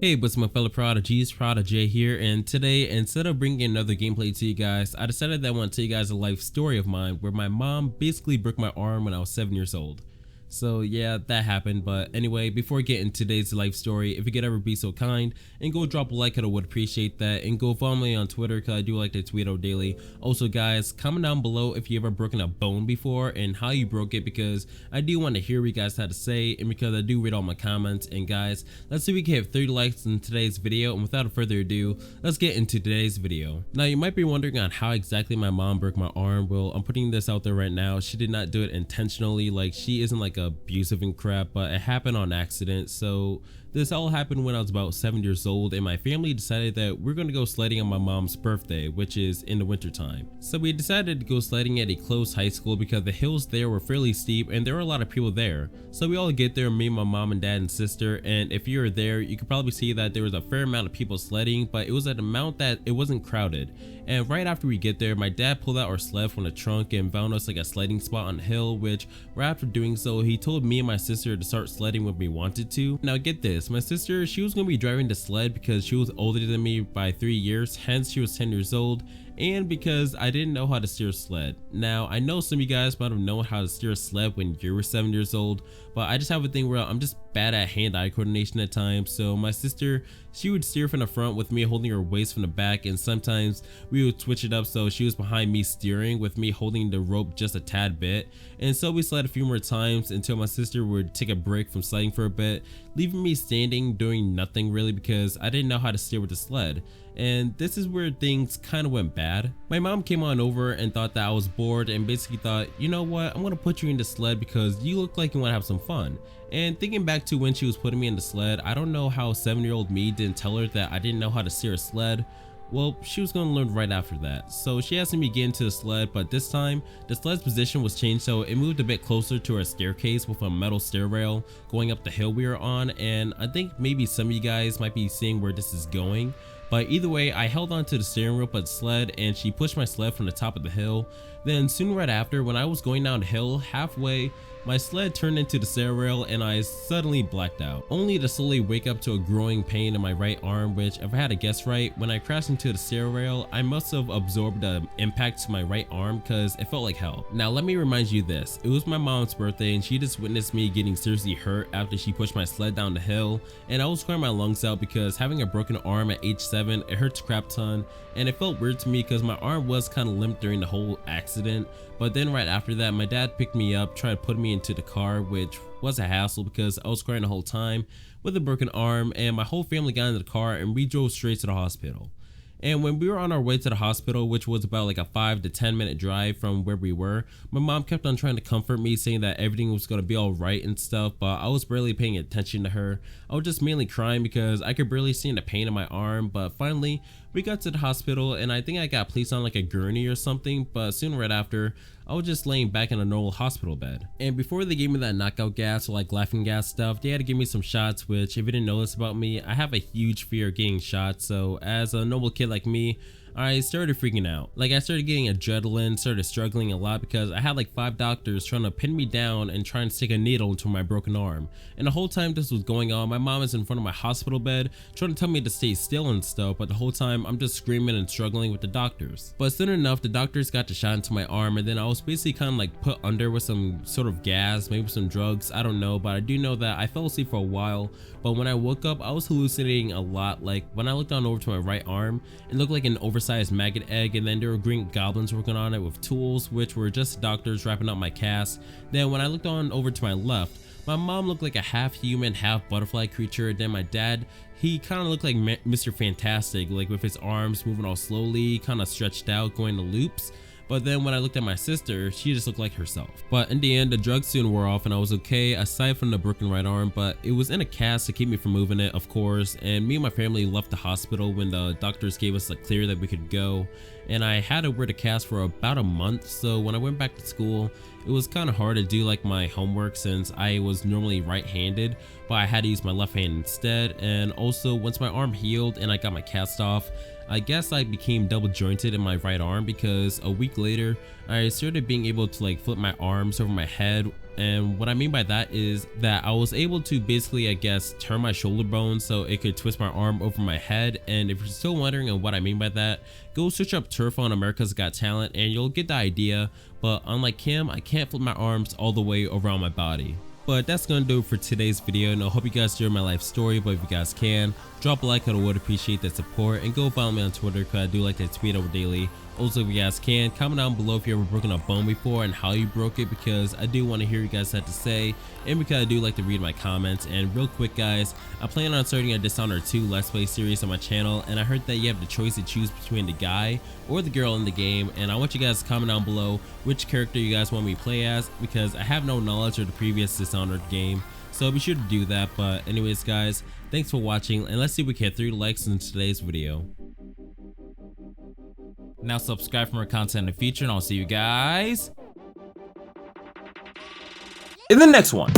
Hey, what's my fellow prodigies? ProdiJay here, and today, instead of bringing another gameplay to you guys, I decided that I want to tell you guys a life story of mine where my mom basically broke my arm when I was 7 years old. So yeah, that happened. But anyway, before we get into today's life story, if you could ever be so kind and go drop a like, I would appreciate that, and go follow me on Twitter because I do like to tweet out daily. Also guys, comment down below if you ever broken a bone before and how you broke it, because I do want to hear what you guys had to say, and because I do read all my comments. And guys, let's see if we can hit 30 likes in today's video, and without further ado, let's get into today's video. Now you might be wondering on how exactly my mom broke my arm. Well, I'm putting this out there right now. She did not do it intentionally. Like, she isn't like abusive and crap, but it happened on accident. So this all happened when I was about 7 years old, and my family decided that we're going to go sledding on my mom's birthday, which is in the winter time. So we decided to go sledding at a close high school because the hills there were fairly steep and there were a lot of people there. So we all get there, me, my mom and dad and sister, and if you were there, you could probably see that there was a fair amount of people sledding, but it was at an amount that it wasn't crowded. And right after we get there, my dad pulled out our sled from the trunk and found us like a sledding spot on the hill, which right after doing so, he told me and my sister to start sledding when we wanted to. Now get this, my sister, she was going to be driving the sled because she was older than me by 3 years, hence she was 10 years old, and because I didn't know how to steer a sled. Now I know some of you guys might have known how to steer a sled when you were 7 years old, but I just have a thing where I'm just bad at hand-eye coordination at times. So my sister, she would steer from the front with me holding her waist from the back, and sometimes we would switch it up so she was behind me steering with me holding the rope just a tad bit. And so we sled a few more times until my sister would take a break from sledding for a bit, leaving me standing doing nothing really because I didn't know how to steer with the sled. And this is where things kind of went bad. My mom came on over and thought that I was bored and basically thought, you know what, I'm gonna put you in the sled because you look like you want to have some fun. And thinking back to when she was putting me in the sled, I don't know how 7-year-old me didn't tell her that I didn't know how to steer a sled. Well, she was going to learn right after that. So she asked me to get into the sled, but this time the sled's position was changed, so it moved a bit closer to our staircase with a metal stair rail going up the hill we were on. And I think maybe some of you guys might be seeing where this is going, but either way, I held on to the steering wheel of the sled and she pushed my sled from the top of the hill. Then soon right after, when I was going down the hill, halfway my sled turned into the stair rail and I suddenly blacked out, only to slowly wake up to a growing pain in my right arm, which, if I had to guess right, when I crashed into the stair rail, I must have absorbed the impact to my right arm because it felt like hell. Now let me remind you this, it was my mom's birthday and she just witnessed me getting seriously hurt after she pushed my sled down the hill, and I was crying my lungs out because having a broken arm at age 7, it hurts a crap ton, and it felt weird to me because my arm was kind of limp during the whole accident. But then right after that, my dad picked me up, tried to put me into the car, which was a hassle because I was crying the whole time with a broken arm, and my whole family got into the car and we drove straight to the hospital. And when we were on our way to the hospital, which was about like a 5 to 10 minute drive from where we were, my mom kept on trying to comfort me, saying that everything was going to be all right and stuff, but I was barely paying attention to her. I was just mainly crying because I could barely see the pain in my arm. But finally we got to the hospital and I think I got placed on like a gurney or something, but soon right after I was just laying back in a normal hospital bed. And before they gave me that knockout gas or like laughing gas stuff, they had to give me some shots, which, if you didn't know this about me, I have a huge fear of getting shot. So as a normal kid like me, I started freaking out. Like, I started getting adrenaline, started struggling a lot because I had like 5 doctors trying to pin me down and try and stick a needle into my broken arm. And the whole time this was going on, my mom is in front of my hospital bed trying to tell me to stay still and stuff, but the whole time I'm just screaming and struggling with the doctors. But soon enough, the doctors got the shot into my arm, and then I was basically kind of like put under with some sort of gas, maybe some drugs, I don't know, but I do know that I fell asleep for a while. But when I woke up, I was hallucinating a lot. Like, when I looked on over to my right arm, it looked like an oversized maggot egg, and then there were green goblins working on it with tools, which were just doctors wrapping up my cast. Then when I looked on over to my left, my mom looked like a half human, half butterfly creature. Then my dad, he kind of looked like Mr. Fantastic, like with his arms moving all slowly, kind of stretched out, going to loops. But then when I looked at my sister, she just looked like herself. But in the end, the drugs soon wore off and I was okay, aside from the broken right arm, but it was in a cast to keep me from moving it, of course. And me and my family left the hospital when the doctors gave us a clear that we could go. And I had to wear the cast for about a month, so when I went back to school, it was kind of hard to do like my homework since I was normally right-handed, but I had to use my left hand instead. And also, once my arm healed and I got my cast off, I guess I became double jointed in my right arm because a week later I started being able to like flip my arms over my head And what I mean by that is that I was able to basically, I guess, turn my shoulder bone so it could twist my arm over my head. And if you're still wondering on what I mean by that, go search up Turf on America's Got Talent and you'll get the idea. But unlike him, I can't flip my arms all the way around my body. But that's gonna do it for today's video, and I hope you guys enjoyed my life story. But if you guys can, drop a like, I would appreciate that support, and go follow me on Twitter because I do like to tweet over daily. Also, if you guys can, comment down below if you ever broken a bone before and how you broke it, because I do want to hear you guys have to say, and because I do like to read my comments. And real quick guys, I plan on starting a Dishonored 2 Let's Play series on my channel, and I heard that you have the choice to choose between the guy or the girl in the game, and I want you guys to comment down below which character you guys want me to play as, because I have no knowledge of the previous Dishonored game. So be sure to do that. But anyways guys, thanks for watching, and let's see if we can hit 3 likes in today's video. Now subscribe for more content in the future, and I'll see you guys in the next one.